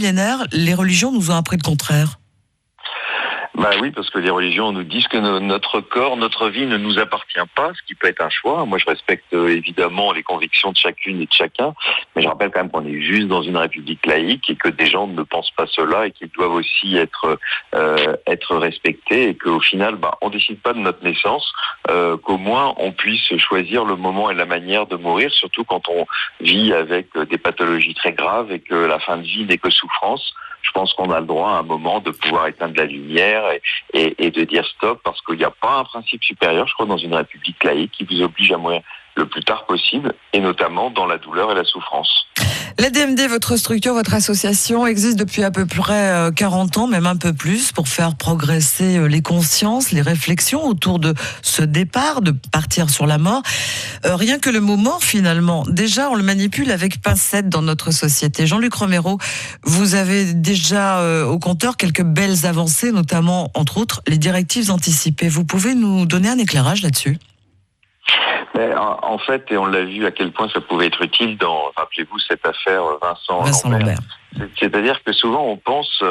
Millénaires, les religions nous ont appris le contraire. Bah oui, parce que les religions nous disent que notre corps, notre vie ne nous appartient pas, ce qui peut être un choix. Moi, je respecte évidemment les convictions de chacune et de chacun, mais je rappelle quand même qu'on est juste dans une république laïque et que des gens ne pensent pas cela et qu'ils doivent aussi être respectés et qu'au final, on décide pas de notre naissance, qu'au moins on puisse choisir le moment et la manière de mourir, surtout quand on vit avec des pathologies très graves et que la fin de vie n'est que souffrance. Je pense qu'on a le droit à un moment de pouvoir éteindre la lumière et de dire stop, parce qu'il n'y a pas un principe supérieur, je crois, dans une république laïque qui vous oblige à mourir le plus tard possible, et notamment dans la douleur et la souffrance. La DMD, votre structure, votre association, existe depuis à peu près 40 ans, même un peu plus, pour faire progresser les consciences, les réflexions autour de ce départ, de partir sur la mort. Rien que le mot mort, finalement, déjà, on le manipule avec pincette dans notre société. Jean-Luc Romero, vous avez déjà au compteur quelques belles avancées, notamment, entre autres, les directives anticipées. Vous pouvez nous donner un éclairage là-dessus ? En fait, et on l'a vu à quel point ça pouvait être utile dans, rappelez-vous, cette affaire Vincent Lambert. C'est-à-dire que souvent on pense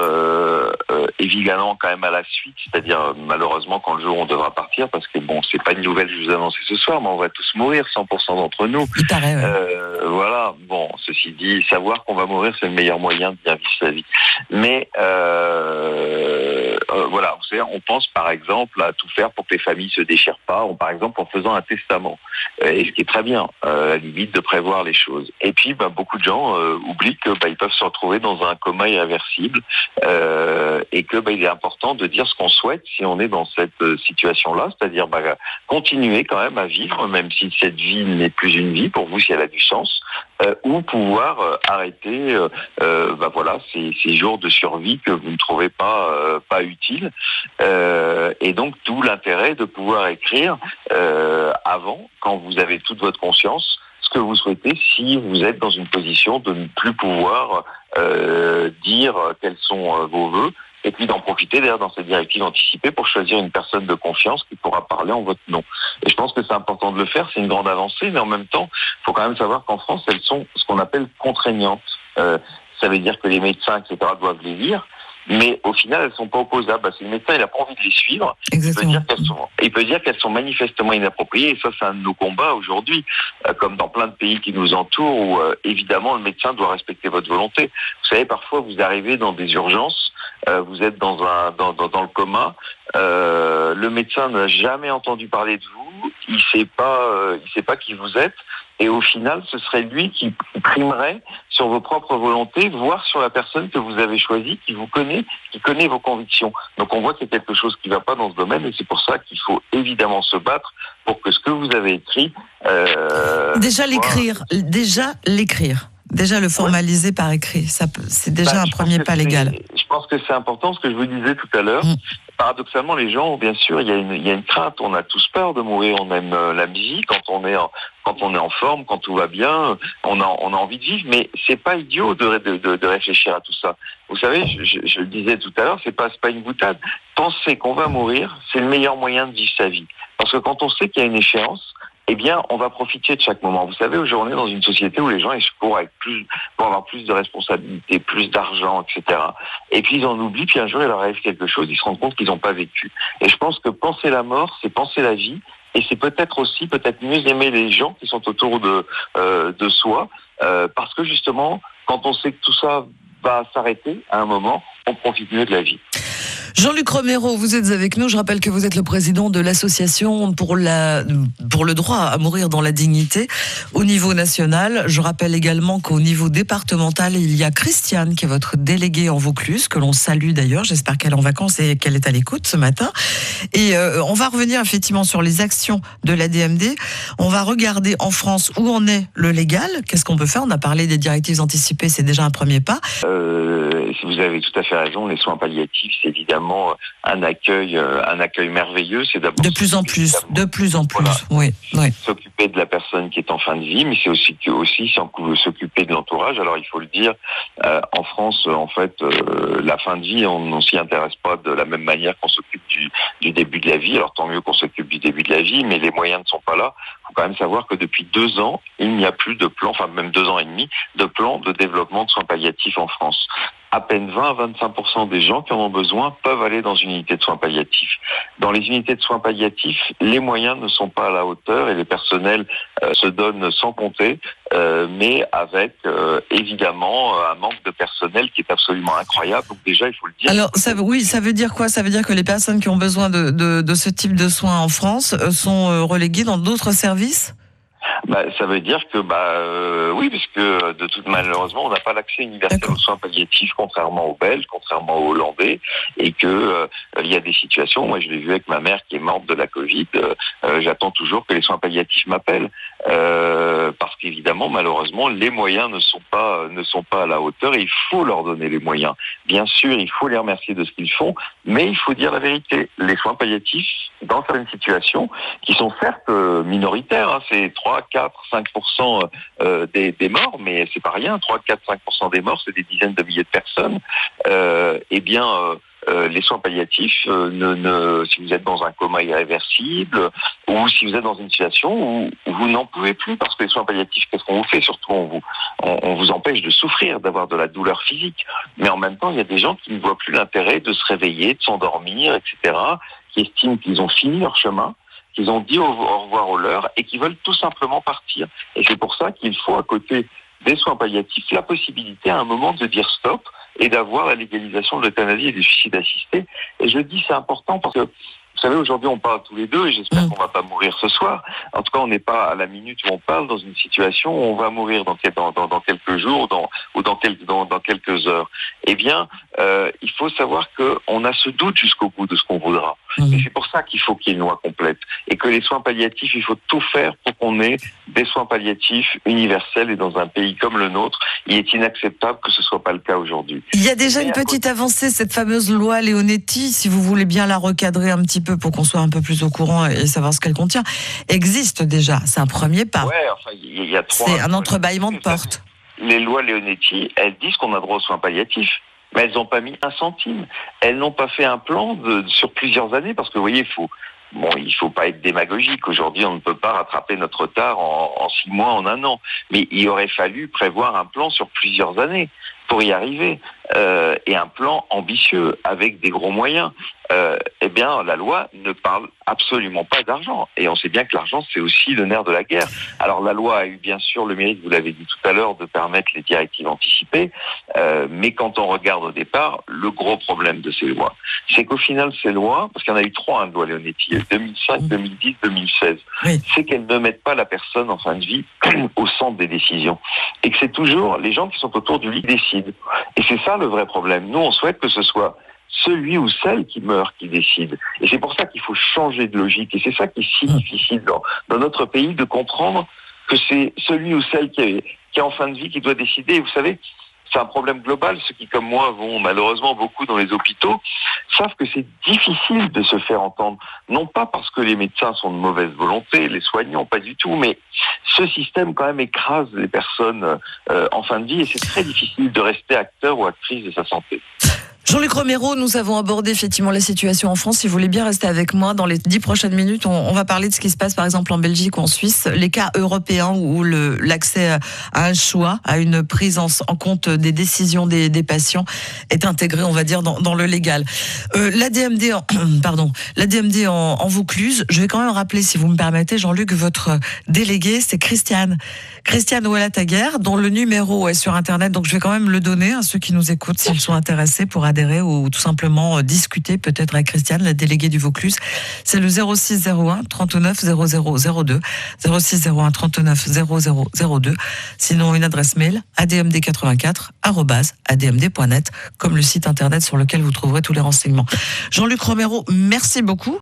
évidemment quand même à la suite, c'est-à-dire malheureusement quand le jour on devra partir, parce que bon, c'est pas une nouvelle que je vous annonce ce soir, mais on va tous mourir, 100% d'entre nous. Il paraît, ouais. Voilà, bon, ceci dit, savoir qu'on va mourir, c'est le meilleur moyen de bien vivre sa vie. Mais voilà, vous savez, on pense par exemple à tout faire pour que les familles se déchirent pas, par exemple en faisant un testament, et ce qui est très bien, à la limite de prévoir les choses. Et puis beaucoup de gens oublient que ils peuvent se retrouver dans un coma irréversible et que il est important de dire ce qu'on souhaite si on est dans cette situation-là, c'est-à-dire continuer quand même à vivre, même si cette vie n'est plus une vie pour vous, si elle a du sens, ou pouvoir arrêter ces jours de survie que vous ne trouvez pas utiles, et donc tout l'intérêt de pouvoir écrire avant, quand vous avez toute votre conscience, ce que vous souhaitez si vous êtes dans une position de ne plus pouvoir dire quels sont vos vœux, et puis d'en profiter d'ailleurs dans cette directive anticipée pour choisir une personne de confiance qui pourra parler en votre nom. Et je pense que c'est important de le faire, c'est une grande avancée, mais en même temps, il faut quand même savoir qu'en France, elles sont ce qu'on appelle contraignantes. Ça veut dire que les médecins, etc., doivent les lire, mais au final, elles sont pas opposables. Si le médecin il n'a pas envie de les suivre, il peut dire qu'elles sont manifestement inappropriées, et ça, c'est un de nos combats aujourd'hui, comme dans plein de pays qui nous entourent, où évidemment le médecin doit respecter votre volonté. Vous savez, parfois vous arrivez dans des urgences, vous êtes dans le coma, le médecin n'a jamais entendu parler de vous, il sait pas qui vous êtes. Et au final, ce serait lui qui primerait sur vos propres volontés, voire sur la personne que vous avez choisie, qui vous connaît, qui connaît vos convictions. Donc on voit qu'il y a quelque chose qui ne va pas dans ce domaine, et c'est pour ça qu'il faut évidemment se battre pour que ce que vous avez écrit... Déjà l'écrire. Déjà le formaliser par écrit, c'est déjà un premier pas légal. Je pense que c'est important, ce que je vous disais tout à l'heure. Paradoxalement, les gens, bien sûr, il y a une crainte. On a tous peur de mourir. On aime la musique quand on est en forme, quand tout va bien. On a envie de vivre, mais c'est pas idiot de réfléchir à tout ça. Vous savez, je le disais tout à l'heure, c'est pas une boutade. Penser qu'on va mourir, c'est le meilleur moyen de vivre sa vie. Parce que quand on sait qu'il y a une échéance, eh bien, on va profiter de chaque moment. Vous savez, aujourd'hui, on est dans une société où les gens, ils se courent pour avoir plus de responsabilités, plus d'argent, etc. Et puis, ils en oublient, puis un jour, il leur arrive quelque chose, ils se rendent compte qu'ils n'ont pas vécu. Et je pense que penser la mort, c'est penser la vie, et c'est peut-être mieux aimer les gens qui sont autour de soi, parce que justement, quand on sait que tout ça va s'arrêter à un moment, on profite mieux de la vie. Jean-Luc Romero, vous êtes avec nous. Je rappelle que vous êtes le président de l'association pour le droit à mourir dans la dignité au niveau national. Je rappelle également qu'au niveau départemental, il y a Christiane qui est votre déléguée en Vaucluse, que l'on salue d'ailleurs. J'espère qu'elle est en vacances et qu'elle est à l'écoute ce matin. Et on va revenir effectivement sur les actions de la DMD. On va regarder en France où en est le légal. Qu'est-ce qu'on peut faire? On a parlé des directives anticipées, c'est déjà un premier pas. Si vous avez tout à fait raison, les soins palliatifs, c'est évidemment un accueil merveilleux. C'est d'abord de plus en plus, voilà, oui. S'occuper de la personne qui est en fin de vie, mais c'est aussi s'occuper de l'entourage. Alors il faut le dire, en France, en fait, la fin de vie, on ne s'y intéresse pas de la même manière qu'on s'occupe du début de la vie. Alors tant mieux qu'on s'occupe du début de la vie, mais les moyens ne sont pas là. Il faut quand même savoir que depuis 2 ans, il n'y a plus de plan, enfin même 2 ans et demi, de plan de développement de soins palliatifs en France. à peine 20 à 25% des gens qui en ont besoin peuvent aller dans une unité de soins palliatifs. Dans les unités de soins palliatifs, les moyens ne sont pas à la hauteur et les personnels se donnent sans compter, mais avec évidemment un manque de personnel qui est absolument incroyable. Donc déjà, il faut le dire. Alors, ça veut dire quoi? Ça veut dire que les personnes qui ont besoin de ce type de soins en France sont reléguées dans d'autres services? Ça veut dire que oui, puisque malheureusement on n'a pas l'accès universel aux soins palliatifs, contrairement aux Belges, contrairement aux Hollandais, et que il y a des situations. Moi, je l'ai vu avec ma mère qui est morte de la Covid. J'attends toujours que les soins palliatifs m'appellent parce qu'évidemment, malheureusement, les moyens ne sont pas à la hauteur. Et il faut leur donner les moyens. Bien sûr, il faut les remercier de ce qu'ils font, mais il faut dire la vérité. Les soins palliatifs, dans certaines situations, qui sont certes minoritaires, c'est 3, 4, 5% des morts, mais c'est pas rien. 3, 4, 5% des morts, c'est des dizaines de milliers de personnes. Les soins palliatifs, si vous êtes dans un coma irréversible ou si vous êtes dans une situation où vous n'en pouvez plus, parce que les soins palliatifs, qu'est-ce qu'on vous fait? Surtout, on vous empêche de souffrir, d'avoir de la douleur physique. Mais en même temps, il y a des gens qui ne voient plus l'intérêt de se réveiller, de s'endormir, etc., qui estiment qu'ils ont fini leur chemin, qu'ils ont dit au revoir aux leurs et qui veulent tout simplement partir. Et c'est pour ça qu'il faut, à côté des soins palliatifs, la possibilité à un moment de dire stop et d'avoir la légalisation de l'euthanasie et du suicide assisté. Et je dis c'est important parce que, vous savez, aujourd'hui on parle tous les deux et j'espère qu'on va pas mourir ce soir. En tout cas, on n'est pas à la minute où on parle dans une situation où on va mourir dans quelques jours ou dans quelques heures. Eh bien, il faut savoir qu'on a ce doute jusqu'au bout de ce qu'on voudra. Et c'est pour ça qu'il faut qu'il y ait une loi complète. Et que les soins palliatifs, il faut tout faire pour qu'on ait des soins palliatifs universels. Et dans un pays comme le nôtre, il est inacceptable que ce soit pas le cas aujourd'hui. Il y a déjà une petite avancée, cette fameuse loi Leonetti, si vous voulez bien la recadrer un petit peu pour qu'on soit un peu plus au courant et savoir ce qu'elle contient, existe déjà. C'est un premier pas. Ouais, enfin, il y a trois. C'est un entrebâillement de porte. Les lois Leonetti, elles disent qu'on a droit aux soins palliatifs. Mais elles n'ont pas mis un centime. Elles n'ont pas fait un plan sur plusieurs années, parce que vous voyez, il faut pas être démagogique. Aujourd'hui, on ne peut pas rattraper notre retard en 6 mois, en 1 an. Mais il aurait fallu prévoir un plan sur plusieurs années pour y arriver, et un plan ambitieux avec des gros moyens. Eh bien, la loi ne parle absolument pas d'argent. Et on sait bien que l'argent, c'est aussi le nerf de la guerre. Alors, la loi a eu bien sûr le mérite, vous l'avez dit tout à l'heure, de permettre les directives anticipées. Mais quand on regarde au départ, le gros problème de ces lois, c'est qu'au final, ces lois, parce qu'il y en a eu 3 de loi Leonetti, 2005, 2010, 2016, oui, c'est qu'elles ne mettent pas la personne en fin de vie au centre des décisions. Et que c'est toujours les gens qui sont autour du lit qui décident. Et c'est ça le vrai problème. Nous, on souhaite que ce soit celui ou celle qui meurt qui décide. Et c'est pour ça qu'il faut changer de logique. Et c'est ça qui est si difficile dans notre pays, de comprendre que c'est celui ou celle qui est en fin de vie qui doit décider. Et vous savez, c'est un problème global. Ceux qui, comme moi, vont malheureusement beaucoup dans les hôpitaux savent que c'est difficile de se faire entendre. Non pas parce que les médecins sont de mauvaise volonté, les soignants, pas du tout, mais ce système quand même écrase les personnes en fin de vie et c'est très difficile de rester acteur ou actrice de sa santé. Jean-Luc Romero, nous avons abordé effectivement la situation en France. Si vous voulez bien rester avec moi, dans les 10 prochaines minutes, on va parler de ce qui se passe par exemple en Belgique ou en Suisse, les cas européens où l'accès à un choix, à une prise en compte des décisions des patients est intégré, on va dire, dans le légal. La DMD en Vaucluse, je vais quand même rappeler, si vous me permettez, Jean-Luc, votre déléguée, c'est Christiane Ouellataguer, dont le numéro est sur Internet, donc je vais quand même le donner à ceux qui nous écoutent s'ils sont intéressés pour adhérer ou tout simplement discuter peut-être avec Christiane, la déléguée du Vaucluse. C'est le 0601 39 0002, 0601 39 0002. Sinon, une adresse mail admd84@admd.net, comme le site internet sur lequel vous trouverez tous les renseignements. Jean-Luc Romero, merci beaucoup.